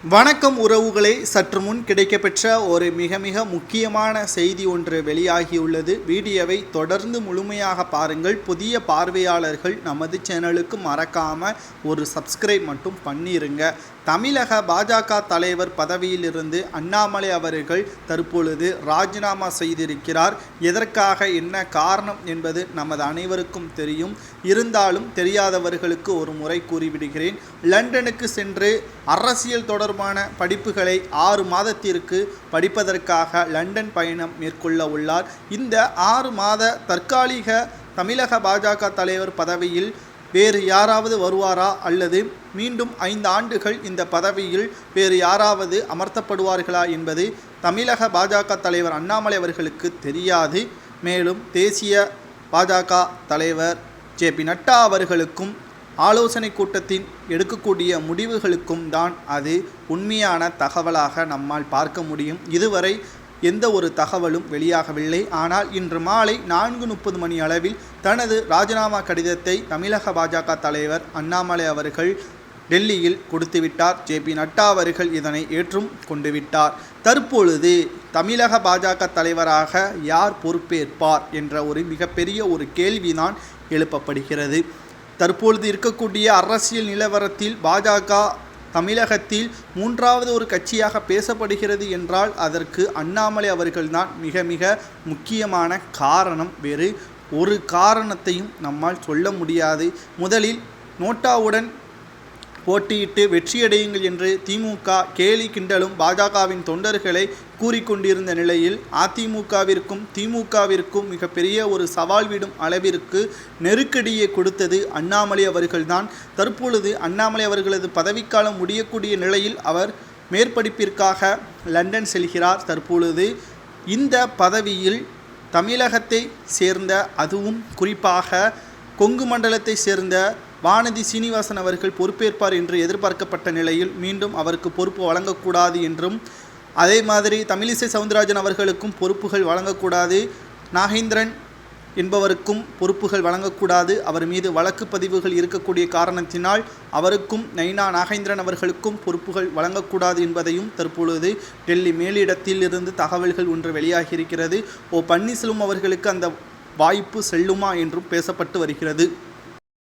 வணக்கம் உறவுகளே, சற்று முன் கிடைக்கப்பெற்ற ஒரு மிக மிக முக்கியமான செய்தி ஒன்று வெளியாகியுள்ளது. வீடியோவை தொடர்ந்து முழுமையாக பாருங்கள். புதிய பார்வையாளர்கள் நமது சேனலுக்கு மறக்காமல் ஒரு சப்ஸ்கிரைப் மட்டும் பண்ணிருங்க. தமிழக பாஜக தலைவர் பதவியிலிருந்து அண்ணாமலை அவர்கள் தற்பொழுது ராஜினாமா செய்திருக்கிறார். எதற்காக, என்ன காரணம் என்பது நமது அனைவருக்கும் தெரியும். இருந்தாலும் தெரியாதவர்களுக்கு ஒரு முறை கூறிவிடுகிறேன். லண்டனுக்கு சென்று அரசியல் தொடர்பான படிப்புகளை 6 மாதத்திற்கு படிப்பதற்காக லண்டன் பயணம் மேற்கொள்ள உள்ளார். இந்த 6 மாத தற்காலிக தமிழக பாஜக தலைவர் பதவியில் வேறு யாராவது வருவாரா, அல்லது மீண்டும் 5 ஆண்டுகள் இந்த பதவியில் வேறு யாராவது அமர்த்தப்படுவார்களா என்பது தமிழக பாஜக தலைவர் அண்ணாமலை அவர்களுக்கு தெரியாது. மேலும் தேசிய பாஜக தலைவர் ஜே.பி. நட்டா அவர்களுக்கும் ஆலோசனை கூட்டத்தின் எடுக்கக்கூடிய முடிவுகளுக்கும் தான் அது உண்மையான தகவலாக நம்மால் பார்க்க முடியும். இதுவரை எந்த ஒரு தகவலும் வெளியாகவில்லை. ஆனால் இன்று மாலை 4:30 மணி அளவில் தனது ராஜினாமா கடிதத்தை தமிழக பாஜக தலைவர் அண்ணாமலை அவர்கள் டெல்லியில் கொடுத்துவிட்டார். ஜே.பி. நட்டா அவர்கள் இதனை ஏற்றும் கொண்டு விட்டார். தற்பொழுது தமிழக பாஜக தலைவராக யார் பொறுப்பேற்பார் என்ற ஒரு மிகப்பெரிய ஒரு கேள்விதான் எழுப்பப்படுகிறது. தற்பொழுது இருக்கக்கூடிய அரசியல் நிலவரத்தில் பாஜக தமிழகத்தில் 3வது ஒரு கட்சியாக பேசப்படுகிறது என்றால் அதற்கு அண்ணாமலை அவர்கள்தான் மிக மிக முக்கியமான காரணம். வேறு ஒரு காரணத்தையும் நம்மால் சொல்ல முடியாது. முதலில் நோட்டாவுடன் போட்டியிட்டு வெற்றியடையுங்கள் என்று திமுக கேலி கிண்டலும் பாஜகவின் தொண்டர்களை கூறிக்கொண்டிருந்த நிலையில் அதிமுகவிற்கும் திமுகவிற்கும் மிகப்பெரிய ஒரு சவால் விடும் அளவிற்கு நெருக்கடியை கொடுத்தது அண்ணாமலை அவர்கள்தான். தற்பொழுது அண்ணாமலை அவர்களது பதவிக்காலம் முடியக்கூடிய நிலையில் அவர் மேற்படிப்பிற்காக லண்டன் செல்கிறார். தற்பொழுது இந்த பதவியில் தமிழகத்தை சேர்ந்த, அதுவும் குறிப்பாக கொங்கு மண்டலத்தை சேர்ந்த வானதி சீனிவாசன் அவர்கள் பொறுப்பேற்பார் என்று எதிர்பார்க்கப்பட்ட நிலையில் மீண்டும் அவருக்கு பொறுப்பு வழங்கக்கூடாது என்றும், அதே மாதிரி தமிழிசை சவுந்தரராஜன் அவர்களுக்கும் பொறுப்புகள் வழங்கக்கூடாது, நாகேந்திரன் என்பவருக்கும் பொறுப்புகள் வழங்கக்கூடாது, அவர் மீது வழக்கு பதிவுகள் இருக்கக்கூடிய காரணத்தினால் அவருக்கும் நைனா நாகேந்திரன் அவர்களுக்கும் பொறுப்புகள் வழங்கக்கூடாது என்பதையும் தற்பொழுது டெல்லி மேலிடத்தில் இருந்து தகவல்கள் ஒன்று வெளியாகியிருக்கிறது. பன்னீர்செல்வம் அவர்களுக்கு அந்த வாய்ப்பு செல்லுமா என்றும் பேசப்பட்டு வருகிறது.